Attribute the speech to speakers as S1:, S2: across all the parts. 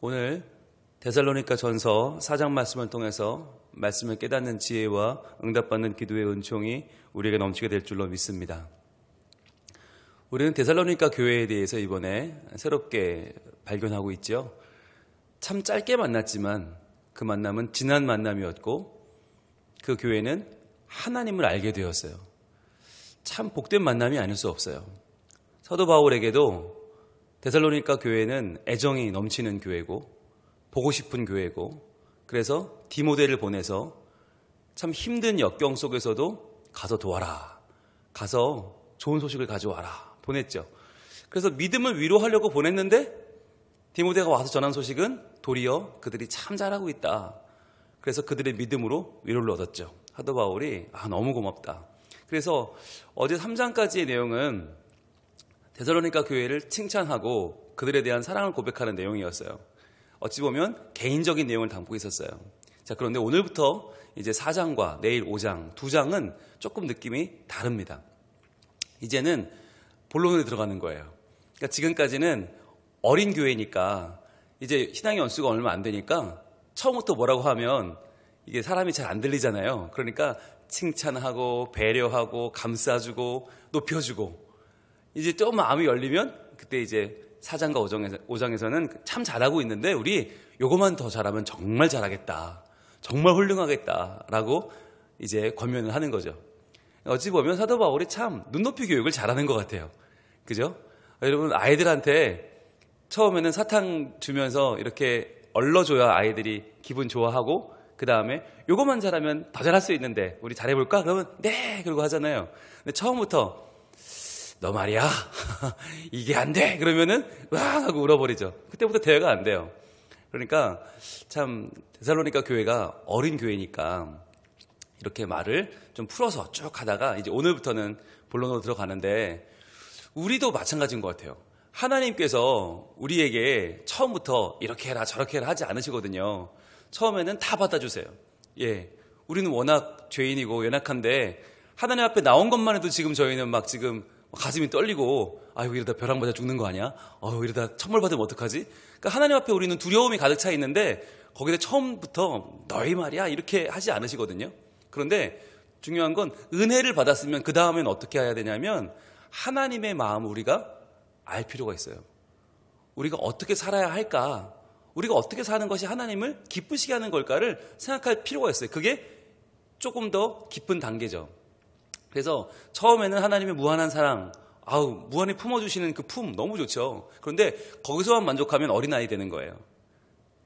S1: 오늘 데살로니가 전서 4장 말씀을 통해서 말씀을 깨닫는 지혜와 응답받는 기도의 은총이 우리에게 넘치게 될 줄로 믿습니다. 우리는 데살로니가 교회에 대해서 이번에 새롭게 발견하고 있죠. 참 짧게 만났지만 그 만남은 진한 만남이었고 그 교회는 하나님을 알게 되었어요. 참 복된 만남이 아닐 수 없어요. 사도 바울에게도 데살로니가 교회는 애정이 넘치는 교회고 보고 싶은 교회고 그래서 디모데를 보내서 참 힘든 역경 속에서도 가서 도와라. 가서 좋은 소식을 가져와라. 보냈죠. 그래서 믿음을 위로하려고 보냈는데 디모데가 와서 전한 소식은 도리어 그들이 참 잘하고 있다. 그래서 그들의 믿음으로 위로를 얻었죠. 사도 바울이 너무 고맙다. 그래서 어제 3장까지의 내용은 데살로니가 교회를 칭찬하고 그들에 대한 사랑을 고백하는 내용이었어요. 어찌 보면 개인적인 내용을 담고 있었어요. 자, 그런데 오늘부터 이제 4장과 내일 5장, 2장은 조금 느낌이 다릅니다. 이제는 본론에 들어가는 거예요. 그러니까 지금까지는 어린 교회니까 이제 신앙의 연수가 얼마 안 되니까 처음부터 뭐라고 하면 이게 사람이 잘 안 들리잖아요. 그러니까 칭찬하고 배려하고 감싸주고 높여주고 이제 좀 마음이 열리면 그때 이제 4장과 5장에서는 참 잘하고 있는데 우리 요거만 더 잘하면 정말 잘하겠다. 정말 훌륭하겠다라고 이제 권면을 하는 거죠. 어찌 보면 사도 바울이 참 눈높이 교육을 잘하는 것 같아요. 그죠? 여러분 아이들한테 처음에는 사탕 주면서 이렇게 얼러줘야 아이들이 기분 좋아하고 그 다음에 요거만 잘하면 더 잘할 수 있는데 우리 잘해볼까? 그러면 네! 그러고 하잖아요. 근데 처음부터 너 말이야 이게 안 돼 그러면은 와 하고 울어버리죠. 그때부터 대화가 안 돼요. 그러니까 참 데살로니가 교회가 어린 교회니까 이렇게 말을 좀 풀어서 쭉 하다가 이제 오늘부터는 본론으로 들어가는데 우리도 마찬가지인 것 같아요. 하나님께서 우리에게 처음부터 이렇게 해라 저렇게 해라 하지 않으시거든요. 처음에는 다 받아주세요. 예, 우리는 워낙 죄인이고 연약한데 하나님 앞에 나온 것만 해도 지금 저희는 막 지금 가슴이 떨리고 아이고 이러다 벼락 맞아 죽는 거 아니야? 이러다 천벌 받으면 어떡하지? 그러니까 하나님 앞에 우리는 두려움이 가득 차 있는데 거기에 처음부터 너희 말이야 이렇게 하지 않으시거든요. 그런데 중요한 건 은혜를 받았으면 그 다음엔 어떻게 해야 되냐면 하나님의 마음을 우리가 알 필요가 있어요. 우리가 어떻게 살아야 할까? 우리가 어떻게 사는 것이 하나님을 기쁘시게 하는 걸까를 생각할 필요가 있어요. 그게 조금 더 깊은 단계죠. 그래서 처음에는 하나님의 무한한 사랑, 무한히 품어주시는 그 품 너무 좋죠. 그런데 거기서만 만족하면 어린아이 되는 거예요.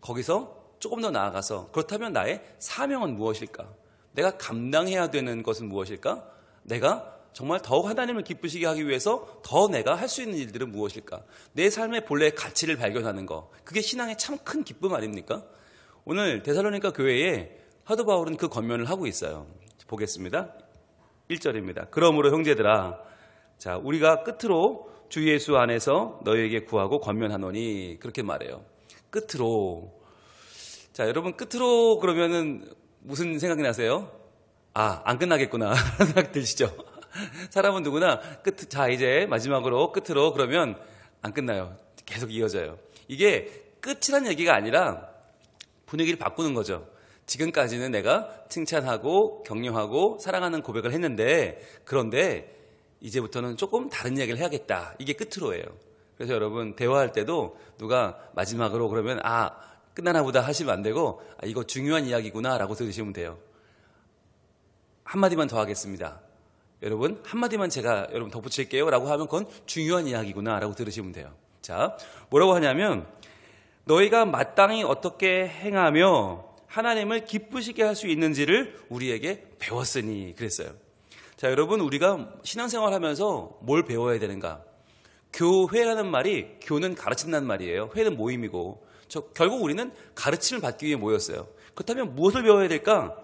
S1: 거기서 조금 더 나아가서 그렇다면 나의 사명은 무엇일까? 내가 감당해야 되는 것은 무엇일까? 내가 정말 더욱 하나님을 기쁘시게 하기 위해서 더 내가 할 수 있는 일들은 무엇일까? 내 삶의 본래의 가치를 발견하는 거. 그게 신앙의 참 큰 기쁨 아닙니까? 오늘 데살로니가 교회에 사도 바울은 그 권면을 하고 있어요. 보겠습니다. 1절입니다. 그러므로 형제들아, 자 우리가 끝으로 주 예수 안에서 너희에게 구하고 권면하노니 그렇게 말해요. 끝으로. 자 여러분 끝으로 그러면은 무슨 생각이 나세요? 안 끝나겠구나 생각 드시죠? 사람은 누구나 자 이제 마지막으로 끝으로 그러면 안 끝나요. 계속 이어져요. 이게 끝이라는 얘기가 아니라 분위기를 바꾸는 거죠. 지금까지는 내가 칭찬하고 격려하고 사랑하는 고백을 했는데 그런데 이제부터는 조금 다른 이야기를 해야겠다. 이게 끝으로예요. 그래서 여러분 대화할 때도 누가 마지막으로 그러면 끝나나 보다 하시면 안 되고 이거 중요한 이야기구나 라고 들으시면 돼요. 한마디만 더 하겠습니다. 여러분 한마디만 제가 여러분 덧붙일게요 라고 하면 그건 중요한 이야기구나 라고 들으시면 돼요. 자 뭐라고 하냐면 너희가 마땅히 어떻게 행하며 하나님을 기쁘시게 할 수 있는지를 우리에게 배웠으니 그랬어요. 자 여러분 우리가 신앙생활 하면서 뭘 배워야 되는가? 교회라는 말이 교는 가르친다는 말이에요. 회는 모임이고 결국 우리는 가르침을 받기 위해 모였어요. 그렇다면 무엇을 배워야 될까?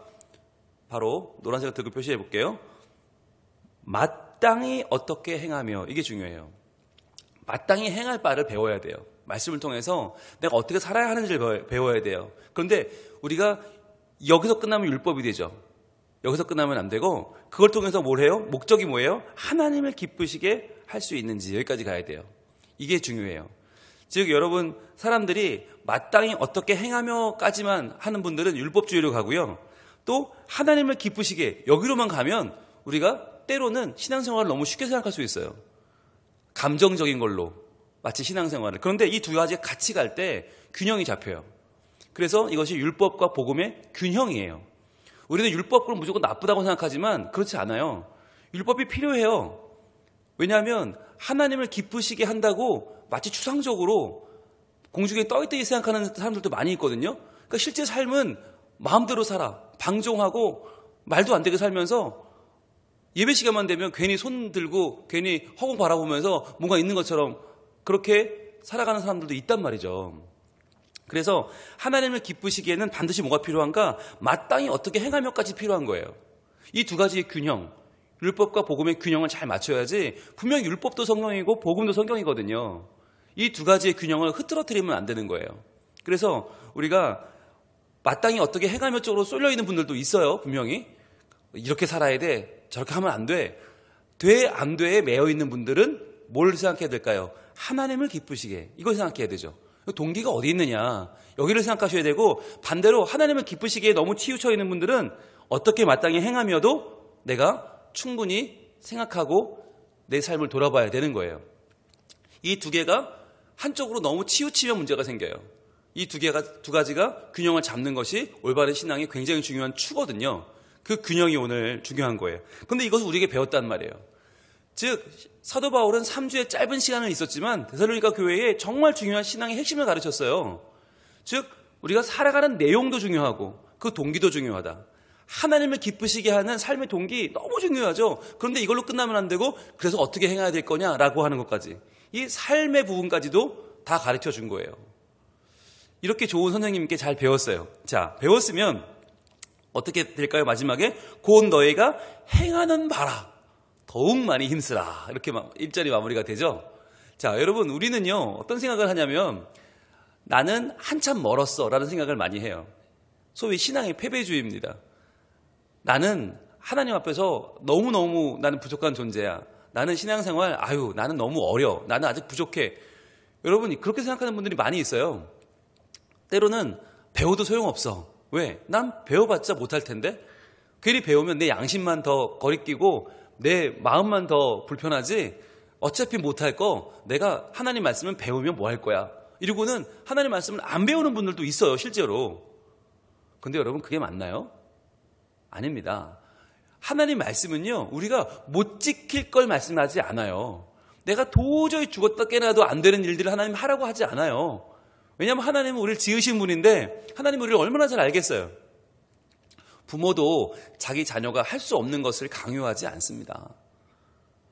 S1: 바로 노란색을 들고 표시해 볼게요. 마땅히 어떻게 행하며 이게 중요해요. 마땅히 행할 바를 배워야 돼요. 말씀을 통해서 내가 어떻게 살아야 하는지를 배워야 돼요. 그런데 우리가 여기서 끝나면 율법이 되죠. 여기서 끝나면 안 되고 그걸 통해서 뭘 해요? 목적이 뭐예요? 하나님을 기쁘시게 할 수 있는지 여기까지 가야 돼요. 이게 중요해요. 즉 여러분 사람들이 마땅히 어떻게 행하며까지만 하는 분들은 율법주의로 가고요. 또 하나님을 기쁘시게 여기로만 가면 우리가 때로는 신앙생활을 너무 쉽게 생각할 수 있어요. 감정적인 걸로 마치 신앙생활을. 그런데 이 두 가지가 같이 갈 때 균형이 잡혀요. 그래서 이것이 율법과 복음의 균형이에요. 우리는 율법을 무조건 나쁘다고 생각하지만 그렇지 않아요. 율법이 필요해요. 왜냐하면 하나님을 기쁘시게 한다고 마치 추상적으로 공중에 떠있듯이 생각하는 사람들도 많이 있거든요. 그러니까 실제 삶은 마음대로 살아. 방종하고 말도 안 되게 살면서 예배 시간만 되면 괜히 손 들고 괜히 허공 바라보면서 뭔가 있는 것처럼 그렇게 살아가는 사람들도 있단 말이죠. 그래서 하나님을 기쁘시기에는 반드시 뭐가 필요한가? 마땅히 어떻게 행하며까지 필요한 거예요. 이 두 가지의 균형, 율법과 복음의 균형을 잘 맞춰야지 분명히 율법도 성경이고 복음도 성경이거든요. 이 두 가지의 균형을 흐트러뜨리면 안 되는 거예요. 그래서 우리가 마땅히 어떻게 행하며 쪽으로 쏠려 있는 분들도 있어요. 분명히 이렇게 살아야 돼, 저렇게 하면 안 돼, 안 돼에 매여 있는 분들은 뭘 생각해야 될까요? 하나님을 기쁘시게, 이걸 생각해야 되죠. 동기가 어디 있느냐, 여기를 생각하셔야 되고, 반대로 하나님을 기쁘시기에 너무 치우쳐 있는 분들은 어떻게 마땅히 행하며도 내가 충분히 생각하고 내 삶을 돌아봐야 되는 거예요. 이 두 개가 한쪽으로 너무 치우치면 문제가 생겨요. 이 두 가지가 균형을 잡는 것이 올바른 신앙의 굉장히 중요한 추거든요. 그 균형이 오늘 중요한 거예요. 그런데 이것을 우리에게 배웠단 말이에요. 즉 사도 바울은 3주의 짧은 시간을 있었지만 데살로니가 교회에 정말 중요한 신앙의 핵심을 가르쳤어요. 즉 우리가 살아가는 내용도 중요하고 그 동기도 중요하다. 하나님을 기쁘시게 하는 삶의 동기 너무 중요하죠. 그런데 이걸로 끝나면 안 되고 그래서 어떻게 행해야 될 거냐라고 하는 것까지, 이 삶의 부분까지도 다 가르쳐 준 거예요. 이렇게 좋은 선생님께 잘 배웠어요. 자, 배웠으면 어떻게 될까요? 마지막에 곧 너희가 행하는 바라 더욱 많이 힘쓰라, 이렇게 1절이 마무리가 되죠. 자, 여러분 우리는요 어떤 생각을 하냐면 나는 한참 멀었어 라는 생각을 많이 해요. 소위 신앙의 패배주의입니다. 나는 하나님 앞에서 너무너무 나는 부족한 존재야. 나는 신앙생활 나는 너무 어려, 나는 아직 부족해. 여러분 그렇게 생각하는 분들이 많이 있어요. 때로는 배워도 소용없어. 왜? 난 배워봤자 못할 텐데. 괜히 배우면 내 양심만 더 거리끼고 내 마음만 더 불편하지, 어차피 못할 거 내가 하나님 말씀을 배우면 뭐 할 거야, 이러고는 하나님 말씀을 안 배우는 분들도 있어요 실제로. 근데 여러분 그게 맞나요? 아닙니다. 하나님 말씀은요 우리가 못 지킬 걸 말씀하지 않아요. 내가 도저히 죽었다 깨나도 안 되는 일들을 하나님 하라고 하지 않아요. 왜냐하면 하나님은 우리를 지으신 분인데 하나님은 우리를 얼마나 잘 알겠어요. 부모도 자기 자녀가 할 수 없는 것을 강요하지 않습니다.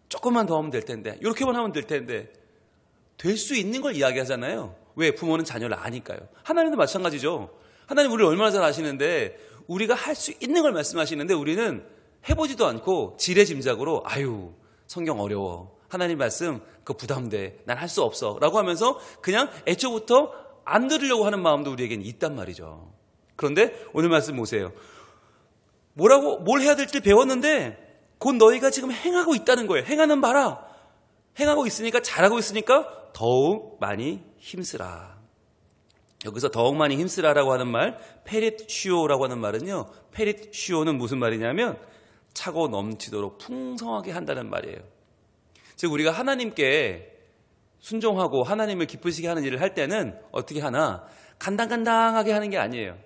S1: 조금만 더 하면 될 텐데, 이렇게만 하면 될 텐데, 될 수 있는 걸 이야기하잖아요. 왜? 부모는 자녀를 아니까요. 하나님도 마찬가지죠. 하나님 우리를 얼마나 잘 아시는데 우리가 할 수 있는 걸 말씀하시는데 우리는 해보지도 않고 지레짐작으로 성경 어려워, 하나님 말씀 그거 부담돼, 난 할 수 없어 라고 하면서 그냥 애초부터 안 들으려고 하는 마음도 우리에게는 있단 말이죠. 그런데 오늘 말씀 보세요. 뭘 해야 될지 배웠는데 곧 너희가 지금 행하고 있다는 거예요. 행하는 바라. 행하고 있으니까, 잘하고 있으니까 더욱 많이 힘쓰라. 여기서 더욱 많이 힘쓰라라고 하는 말, 페릿슈오라고 하는 말은요, 페릿슈오는 무슨 말이냐면 차고 넘치도록 풍성하게 한다는 말이에요. 즉 우리가 하나님께 순종하고 하나님을 기쁘시게 하는 일을 할 때는 어떻게 하나, 간당간당하게 하는 게 아니에요.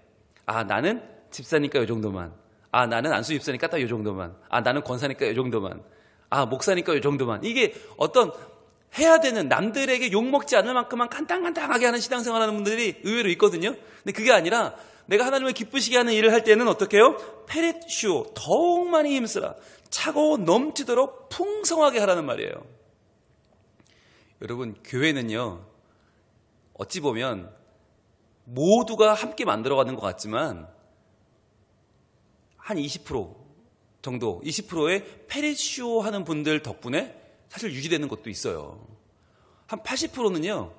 S1: 나는 집사니까 이 정도만, 나는 안수 집사니까 딱 이 정도만, 나는 권사니까 이 정도만, 목사니까 이 정도만. 이게 어떤 해야 되는, 남들에게 욕먹지 않을 만큼만 간당간당하게 하는 신앙생활하는 분들이 의외로 있거든요. 근데 그게 아니라 내가 하나님을 기쁘시게 하는 일을 할 때는 어떻게 해요? 페릿슈오, 더욱 많이 힘쓰라. 차고 넘치도록 풍성하게 하라는 말이에요. 여러분 교회는요 어찌 보면 모두가 함께 만들어가는 것 같지만 한 20% 정도, 20%의 페릿슈오 하는 분들 덕분에 사실 유지되는 것도 있어요. 한 80%는요,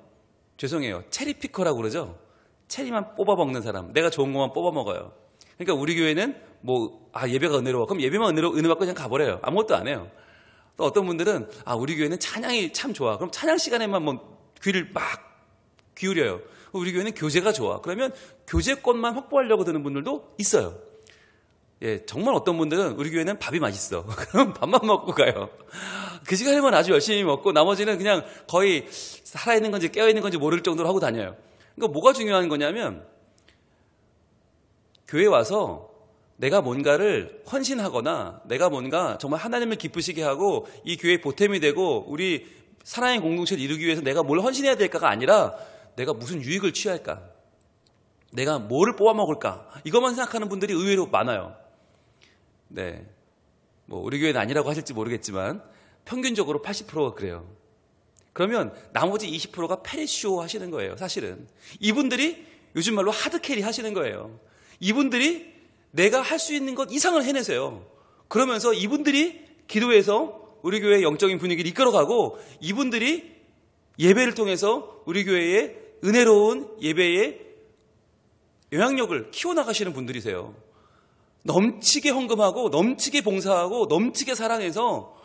S1: 죄송해요, 체리피커라고 그러죠. 체리만 뽑아 먹는 사람, 내가 좋은 것만 뽑아 먹어요. 그러니까 우리 교회는 예배가 은혜로워, 그럼 예배만 은혜 받고 그냥 가버려요. 아무것도 안 해요. 또 어떤 분들은 우리 교회는 찬양이 참 좋아, 그럼 찬양 시간에만 귀를 막 기울여요. 우리 교회는 교재가 좋아. 그러면 교재권만 확보하려고 드는 분들도 있어요. 예, 정말 어떤 분들은 우리 교회는 밥이 맛있어. 그럼 밥만 먹고 가요. 그 시간에만 아주 열심히 먹고 나머지는 그냥 거의 살아있는 건지 깨어있는 건지 모를 정도로 하고 다녀요. 그러니까 뭐가 중요한 거냐면 교회 와서 내가 뭔가를 헌신하거나 내가 뭔가 정말 하나님을 기쁘시게 하고 이 교회의 보탬이 되고 우리 사랑의 공동체를 이루기 위해서 내가 뭘 헌신해야 될까가 아니라 내가 무슨 유익을 취할까? 내가 뭐를 뽑아먹을까? 이것만 생각하는 분들이 의외로 많아요. 네, 뭐 우리 교회는 아니라고 하실지 모르겠지만 평균적으로 80%가 그래요. 그러면 나머지 20%가 페리쇼 하시는 거예요. 사실은 이분들이 요즘 말로 하드캐리 하시는 거예요. 이분들이 내가 할 수 있는 것 이상을 해내세요. 그러면서 이분들이 기도해서 우리 교회의 영적인 분위기를 이끌어가고 이분들이 예배를 통해서 우리 교회의 은혜로운 예배의 영향력을 키워나가시는 분들이세요. 넘치게 헌금하고 넘치게 봉사하고 넘치게 사랑해서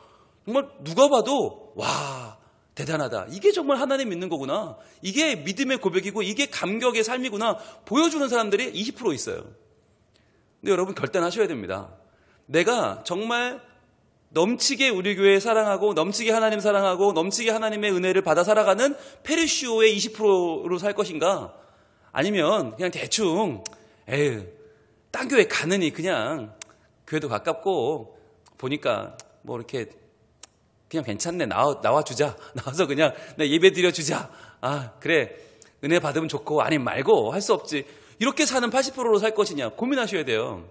S1: 정말 누가 봐도 와 대단하다. 이게 정말 하나님 믿는 거구나. 이게 믿음의 고백이고 이게 감격의 삶이구나 보여주는 사람들이 20% 있어요. 근데 여러분 결단하셔야 됩니다. 내가 정말 넘치게 우리 교회 사랑하고 넘치게 하나님 사랑하고 넘치게 하나님의 은혜를 받아 살아가는 페르시오의 20%로 살 것인가? 아니면 그냥 대충 딴 교회 가느니 그냥 교회도 가깝고 보니까 뭐 이렇게 그냥 괜찮네. 나와주자. 나와서 그냥 예배 드려주자. 아 그래 은혜 받으면 좋고 아니면 말고 할 수 없지. 이렇게 사는 80%로 살 것이냐 고민하셔야 돼요.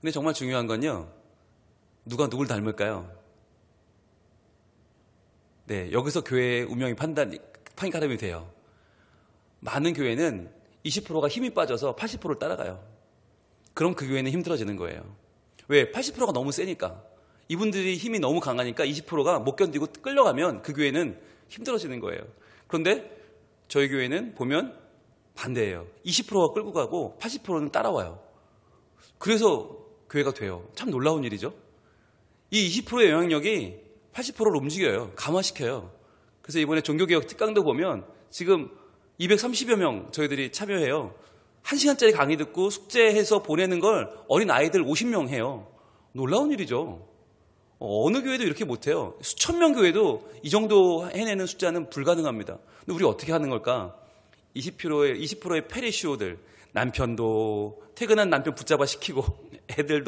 S1: 근데 정말 중요한 건요. 누가 누굴 닮을까요? 네, 여기서 교회의 운명이 판가름이 돼요. 많은 교회는 20%가 힘이 빠져서 80%를 따라가요. 그럼 그 교회는 힘들어지는 거예요. 왜? 80%가 너무 세니까. 이분들이 힘이 너무 강하니까 20%가 못 견디고 끌려가면 그 교회는 힘들어지는 거예요. 그런데 저희 교회는 보면 반대예요. 20%가 끌고 가고 80%는 따라와요. 그래서 교회가 돼요. 참 놀라운 일이죠. 이 20%의 영향력이 80%를 움직여요. 감화시켜요. 그래서 이번에 종교개혁 특강도 보면 지금 230여 명 저희들이 참여해요. 1시간짜리 강의 듣고 숙제해서 보내는 걸 어린 아이들 50명 해요. 놀라운 일이죠. 어느 교회도 이렇게 못해요. 수천 명 교회도 이 정도 해내는 숫자는 불가능합니다. 근데 우리 어떻게 하는 걸까? 20%의 페리시오들, 남편도 퇴근한 남편 붙잡아 시키고 애들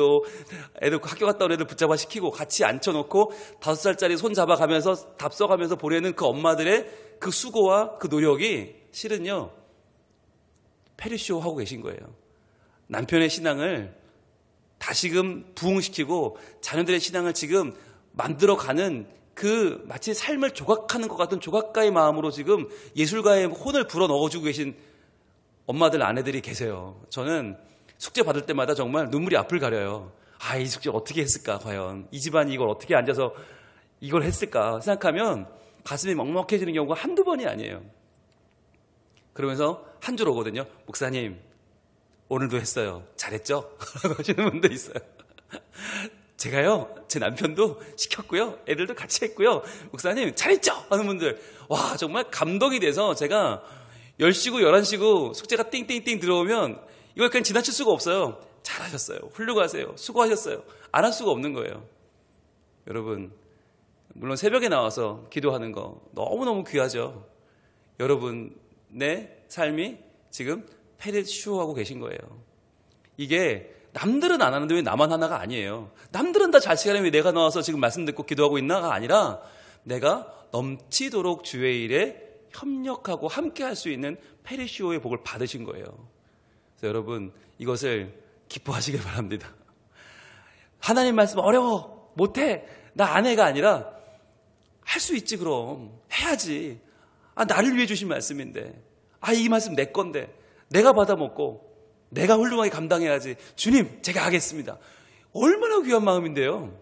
S1: 학교 갔다 온 애들 붙잡아 시키고 같이 앉혀놓고 5살짜리 손 잡아가면서 답서가면서 보내는 그 엄마들의 그 수고와 그 노력이 실은요 페리시오 하고 계신 거예요. 남편의 신앙을 다시금 부흥시키고 자녀들의 신앙을 지금 만들어가는 그 마치 삶을 조각하는 것 같은 조각가의 마음으로 지금 예술가의 혼을 불어 넣어주고 계신 엄마들, 아내들이 계세요. 저는 숙제 받을 때마다 정말 눈물이 앞을 가려요. 아, 이 숙제 어떻게 했을까, 과연. 이 집안이 이걸 어떻게 앉아서 이걸 했을까 생각하면 가슴이 먹먹해지는 경우가 한두 번이 아니에요. 그러면서 한 줄 오거든요. 목사님, 오늘도 했어요. 잘했죠? 라고 하시는 분도 있어요. 제가요, 제 남편도 시켰고요. 애들도 같이 했고요. 목사님, 잘했죠? 하는 분들. 와, 정말 감동이 돼서 제가 10시고 11시고 숙제가 띵띵띵 들어오면 이걸 그냥 지나칠 수가 없어요. 잘하셨어요. 훌륭하세요. 수고하셨어요. 안 할 수가 없는 거예요. 여러분, 물론 새벽에 나와서 기도하는 거 너무너무 귀하죠. 여러분의 삶이 지금 페리쇼하고 계신 거예요. 이게 남들은 안 하는데 왜 나만 하나가 아니에요. 남들은 다 잘 시간에 왜 내가 나와서 지금 말씀 듣고 기도하고 있나가 아니라 내가 넘치도록 주의 일에 협력하고 함께 할 수 있는 페리시오의 복을 받으신 거예요. 그래서 여러분 이것을 기뻐하시길 바랍니다. 하나님 말씀 어려워 못해 나 안 해가 아니라 할 수 있지. 그럼 해야지. 아 나를 위해 주신 말씀인데 아 이 말씀 내 건데 내가 받아먹고 내가 훌륭하게 감당해야지. 주님 제가 하겠습니다. 얼마나 귀한 마음인데요.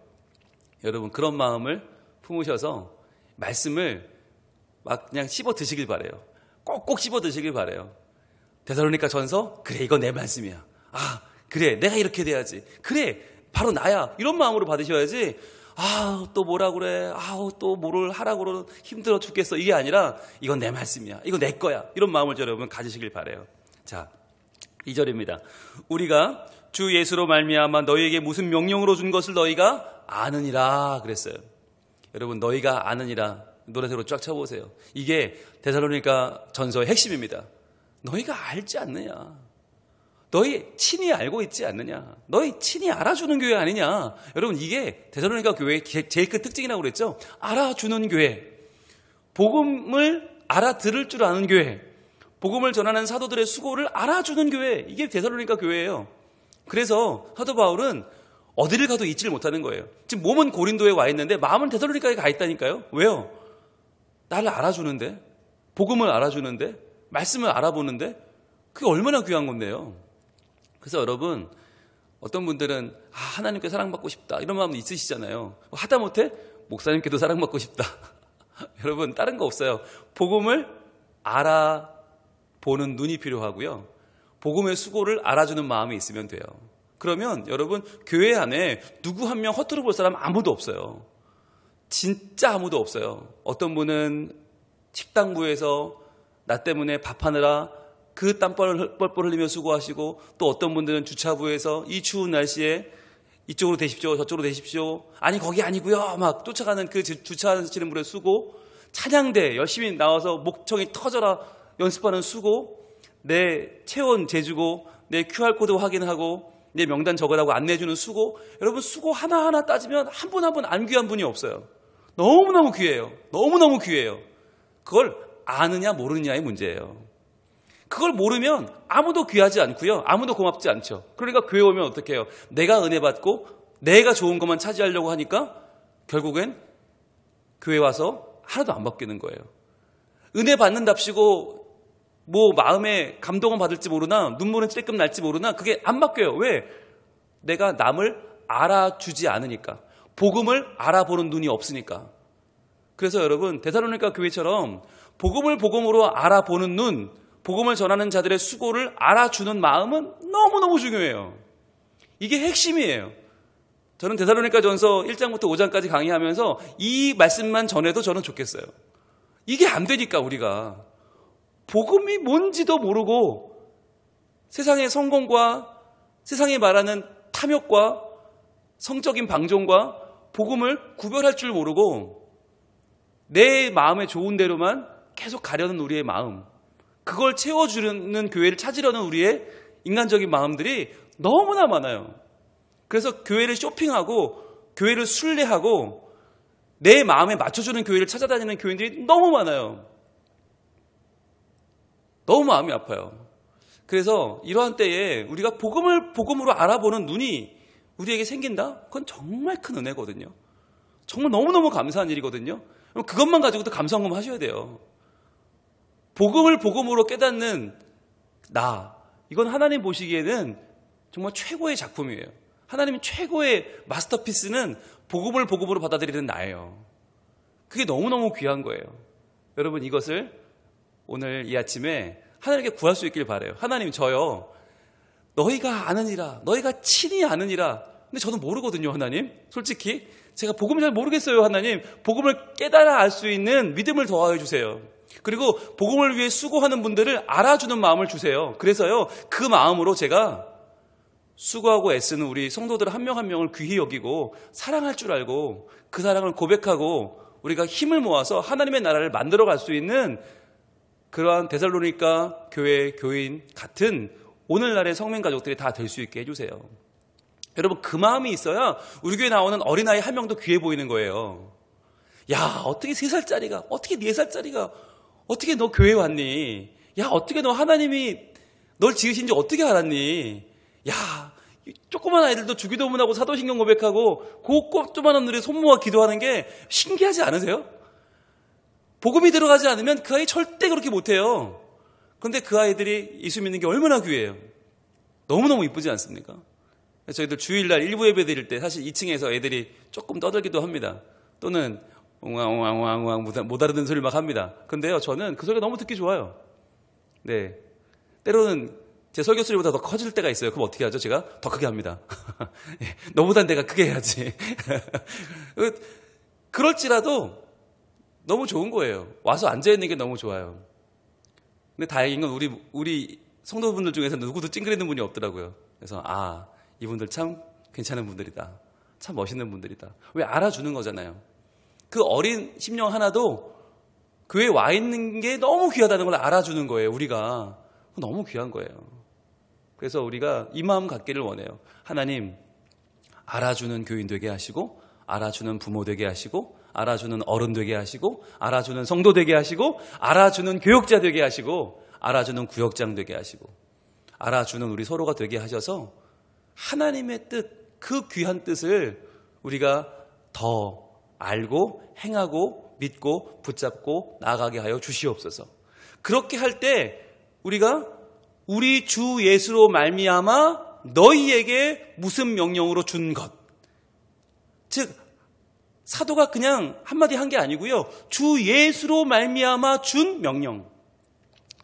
S1: 여러분 그런 마음을 품으셔서 말씀을 막 그냥 씹어 드시길 바래요. 꼭꼭 씹어 드시길 바래요. 데살로니가 전서 그래 이거 내 말씀이야. 아 그래 내가 이렇게 돼야지. 그래 바로 나야. 이런 마음으로 받으셔야지. 또 뭐라 그래. 또 뭐를 하라고 그러는 힘들어 죽겠어. 이게 아니라 이건 내 말씀이야. 이거 내 거야. 이런 마음을 여러분 가지시길 바라요. 자, 2절입니다. 우리가 주 예수로 말미암아 너희에게 무슨 명령으로 준 것을 너희가 아느니라 그랬어요. 여러분, 너희가 아느니라 노래대로 쫙 쳐보세요. 이게 데살로니가 전서의 핵심입니다. 너희가 알지 않느냐? 너희 친히 알고 있지 않느냐? 너희 친히 알아주는 교회 아니냐? 여러분, 이게 데살로니가 교회의 제일 큰 특징이라고 그랬죠? 알아주는 교회. 복음을 알아들을 줄 아는 교회. 복음을 전하는 사도들의 수고를 알아주는 교회. 이게 데살로니가 교회예요. 그래서 사도 바울은 어디를 가도 잊지를 못하는 거예요. 지금 몸은 고린도에 와 있는데 마음은 데살로니가에 가 있다니까요. 왜요? 나를 알아주는데, 복음을 알아주는데, 말씀을 알아보는데, 그게 얼마나 귀한 건데요. 그래서 여러분, 어떤 분들은 하나님께 사랑받고 싶다 이런 마음도 있으시잖아요. 하다못해 목사님께도 사랑받고 싶다. 여러분, 다른 거 없어요. 복음을 알아보는 눈이 필요하고요. 복음의 수고를 알아주는 마음이 있으면 돼요. 그러면 여러분, 교회 안에 누구 한 명 허투루 볼 사람 아무도 없어요. 진짜 아무도 없어요. 어떤 분은 식당부에서 나 때문에 밥하느라 그 땀뻘 흘리며 수고하시고, 또 어떤 분들은 주차부에서 이 추운 날씨에 이쪽으로 대십시오, 저쪽으로 대십시오, 아니 거기 아니고요 막 쫓아가는 그 주차하시는 분의 수고, 찬양대 열심히 나와서 목청이 터져라 연습하는 수고, 내 체온 재주고 내 QR코드 확인하고 내 명단 적으라고 안내해주는 수고. 여러분, 수고 하나하나 따지면 한 분 한 분 안 귀한 분이 없어요. 너무너무 귀해요. 너무너무 귀해요. 그걸 아느냐 모르느냐의 문제예요. 그걸 모르면 아무도 귀하지 않고요. 아무도 고맙지 않죠. 그러니까 교회 오면 어떻게 해요? 내가 은혜 받고 내가 좋은 것만 차지하려고 하니까 결국엔 교회 와서 하나도 안 바뀌는 거예요. 은혜 받는답시고 뭐 마음에 감동은 받을지 모르나 눈물은 찔끔 날지 모르나 그게 안 바뀌어요. 왜? 내가 남을 알아주지 않으니까. 복음을 알아보는 눈이 없으니까. 그래서 여러분, 데살로니가 교회처럼 복음을 복음으로 알아보는 눈, 복음을 전하는 자들의 수고를 알아주는 마음은 너무너무 중요해요. 이게 핵심이에요. 저는 데살로니가 전서 1장부터 5장까지 강의하면서 이 말씀만 전해도 저는 좋겠어요. 이게 안 되니까 우리가 복음이 뭔지도 모르고 세상의 성공과 세상이 말하는 탐욕과 성적인 방종과 복음을 구별할 줄 모르고 내 마음에 좋은 대로만 계속 가려는 우리의 마음, 그걸 채워주는 교회를 찾으려는 우리의 인간적인 마음들이 너무나 많아요. 그래서 교회를 쇼핑하고 교회를 순례하고 내 마음에 맞춰주는 교회를 찾아다니는 교인들이 너무 많아요. 너무 마음이 아파요. 그래서 이러한 때에 우리가 복음을 복음으로 알아보는 눈이 우리에게 생긴다? 그건 정말 큰 은혜거든요. 정말 너무너무 감사한 일이거든요. 그것만 가지고도 감사헌금 하셔야 돼요. 복음을 복음으로 깨닫는 이건 하나님 보시기에는 정말 최고의 작품이에요. 하나님 최고의 마스터피스는 복음을 복음으로 받아들이는 나예요. 그게 너무너무 귀한 거예요. 여러분, 이것을 오늘 이 아침에 하나님께 구할 수 있길 바라요. 하나님, 저요, 너희가 아느니라, 너희가 친히 아느니라. 근데 저는 모르거든요. 하나님, 솔직히 제가 복음을 잘 모르겠어요. 하나님, 복음을 깨달아 알 수 있는 믿음을 더하여 주세요. 그리고 복음을 위해 수고하는 분들을 알아주는 마음을 주세요. 그래서요, 그 마음으로 제가 수고하고 애쓰는 우리 성도들 한 명 한 명을 귀히 여기고 사랑할 줄 알고 그 사랑을 고백하고 우리가 힘을 모아서 하나님의 나라를 만들어 갈 수 있는 그러한 데살로니가 교회 교인 같은 오늘날의 성민 가족들이 다 될 수 있게 해주세요. 여러분, 그 마음이 있어야 우리 교회 나오는 어린아이 한 명도 귀해 보이는 거예요. 야, 어떻게 3살짜리가, 어떻게 4살짜리가, 어떻게 너 교회 왔니? 야, 어떻게 너 하나님이 널 지으신 지 어떻게 알았니? 야, 조그만 아이들도 주기도문하고 사도신경 고백하고 그 조그만 놈들이 손 모아 기도하는 게 신기하지 않으세요? 복음이 들어가지 않으면 그 아이 절대 그렇게 못해요. 그런데 그 아이들이 예수 믿는 게 얼마나 귀해요. 너무너무 이쁘지 않습니까? 저희들 주일날 일부 예배 드릴 때 사실 2층에서 애들이 조금 떠들기도 합니다. 또는 옹왕옹왕옹왕 못 알아듣는 소리를 막 합니다. 근데요, 저는 그 소리가 너무 듣기 좋아요. 네, 때로는 제 설교 소리보다 더 커질 때가 있어요. 그럼 어떻게 하죠? 제가 더 크게 합니다. 너보단 내가 크게 해야지. 그럴지라도 너무 좋은 거예요. 와서 앉아있는 게 너무 좋아요. 근데 다행인 건 우리 성도분들 중에서 누구도 찡그리는 분이 없더라고요. 그래서 이분들 참 괜찮은 분들이다. 참 멋있는 분들이다. 왜? 알아주는 거잖아요. 그 어린 심령 하나도 교회에 와 있는 게 너무 귀하다는 걸 알아주는 거예요. 우리가 너무 귀한 거예요. 그래서 우리가 이 마음 갖기를 원해요. 하나님, 알아주는 교인 되게 하시고, 알아주는 부모 되게 하시고, 알아주는 어른 되게 하시고, 알아주는 성도 되게 하시고, 알아주는 교역자 되게 하시고, 알아주는 구역장 되게 하시고, 알아주는 우리 서로가 되게 하셔서 하나님의 뜻, 그 귀한 뜻을 우리가 더 알고 행하고 믿고 붙잡고 나아가게 하여 주시옵소서. 그렇게 할 때 우리가 우리 주 예수로 말미암아 너희에게 무슨 명령으로 준 것, 즉 사도가 그냥 한마디 한 게 아니고요, 주 예수로 말미암아 준 명령,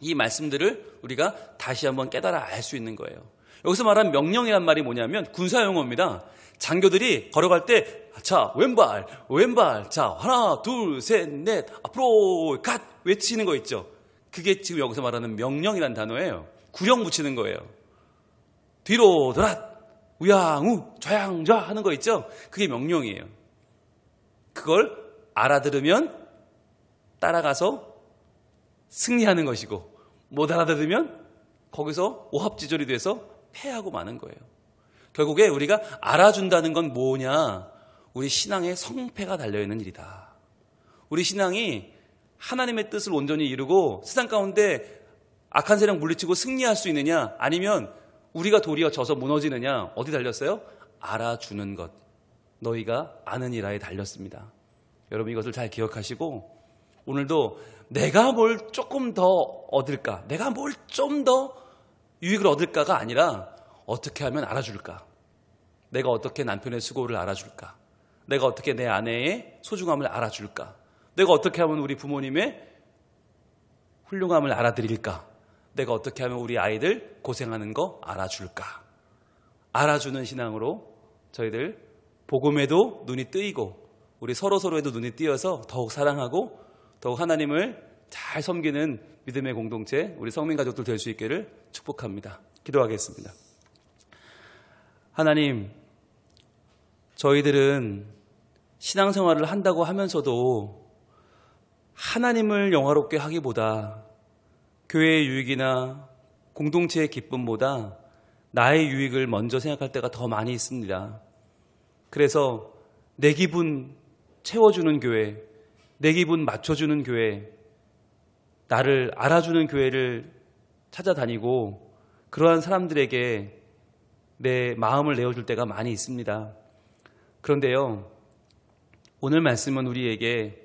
S1: 이 말씀들을 우리가 다시 한번 깨달아 알 수 있는 거예요. 여기서 말한 명령이란 말이 뭐냐면 군사용어입니다. 장교들이 걸어갈 때 자, 왼발, 자, 하나, 둘, 셋, 넷, 앞으로 갓 외치는 거 있죠. 그게 지금 여기서 말하는 명령이란 단어예요. 구령 붙이는 거예요. 뒤로 돌아, 우양우, 좌양좌 하는 거 있죠. 그게 명령이에요. 그걸 알아들으면 따라가서 승리하는 것이고, 못 알아들으면 거기서 오합지졸이 돼서 패하고 마는 거예요. 결국에 우리가 알아준다는 건 뭐냐? 우리 신앙의 성패가 달려있는 일이다. 우리 신앙이 하나님의 뜻을 온전히 이루고 세상 가운데 악한 세력 물리치고 승리할 수 있느냐, 아니면 우리가 도리어 져서 무너지느냐, 어디 달렸어요? 알아주는 것, 너희가 아는 이라에 달렸습니다. 여러분 이것을 잘 기억하시고, 오늘도 내가 뭘 조금 더 얻을까, 내가 뭘 좀 더 유익을 얻을까가 아니라 어떻게 하면 알아줄까, 내가 어떻게 남편의 수고를 알아줄까, 내가 어떻게 내 아내의 소중함을 알아줄까, 내가 어떻게 하면 우리 부모님의 훌륭함을 알아드릴까, 내가 어떻게 하면 우리 아이들 고생하는 거 알아줄까. 알아주는 신앙으로 저희들 복음에도 눈이 뜨이고 우리 서로에도 눈이 띄어서 더욱 사랑하고 더욱 하나님을 잘 섬기는 믿음의 공동체, 우리 성민 가족들 될 수 있기를 축복합니다. 기도하겠습니다. 하나님, 저희들은 신앙생활을 한다고 하면서도 하나님을 영화롭게 하기보다 교회의 유익이나 공동체의 기쁨보다 나의 유익을 먼저 생각할 때가 더 많이 있습니다. 그래서 내 기분 채워주는 교회, 내 기분 맞춰주는 교회, 나를 알아주는 교회를 찾아다니고 그러한 사람들에게 내 마음을 내어줄 때가 많이 있습니다. 그런데요, 오늘 말씀은 우리에게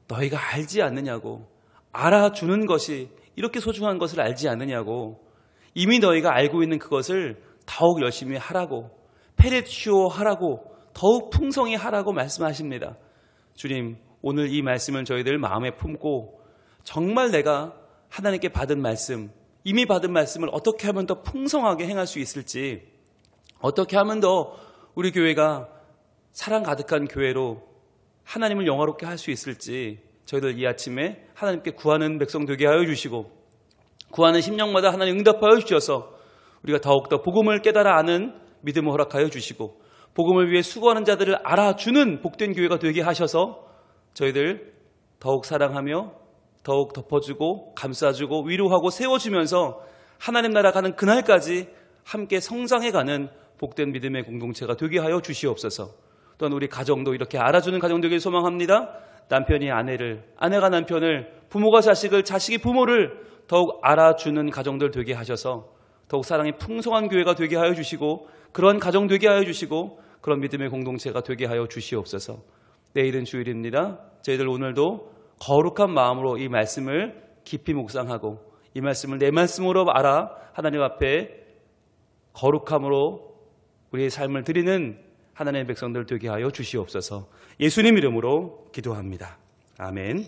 S1: 너희가 알지 않느냐고, 알아주는 것이 이렇게 소중한 것을 알지 않느냐고, 이미 너희가 알고 있는 그것을 더욱 열심히 하라고, 페레치오 하라고, 더욱 풍성히 하라고 말씀하십니다. 주님, 오늘 이 말씀을 저희들 마음에 품고 정말 내가 하나님께 받은 말씀, 이미 받은 말씀을 어떻게 하면 더 풍성하게 행할 수 있을지, 어떻게 하면 더 우리 교회가 사랑 가득한 교회로 하나님을 영화롭게 할 수 있을지 저희들 이 아침에 하나님께 구하는 백성 되게 하여 주시고, 구하는 심령마다 하나님 응답하여 주셔서 우리가 더욱더 복음을 깨달아 아는 믿음을 허락하여 주시고, 복음을 위해 수고하는 자들을 알아주는 복된 교회가 되게 하셔서 저희들 더욱 사랑하며 더욱 덮어주고 감싸주고 위로하고 세워주면서 하나님 나라 가는 그날까지 함께 성장해가는 복된 믿음의 공동체가 되게 하여 주시옵소서. 또한 우리 가정도 이렇게 알아주는 가정 되길 소망합니다. 남편이 아내를, 아내가 남편을, 부모가 자식을, 자식이 부모를 더욱 알아주는 가정들 되게 하셔서 더욱 사랑이 풍성한 교회가 되게 하여 주시고, 그런 가정 되게 하여 주시고, 그런 믿음의 공동체가 되게 하여 주시옵소서. 내일은 주일입니다. 저희들 오늘도 거룩한 마음으로 이 말씀을 깊이 묵상하고 이 말씀을 내 말씀으로 알아 하나님 앞에 거룩함으로 우리의 삶을 드리는 하나님의 백성들 되게 하여 주시옵소서. 예수님 이름으로 기도합니다. 아멘.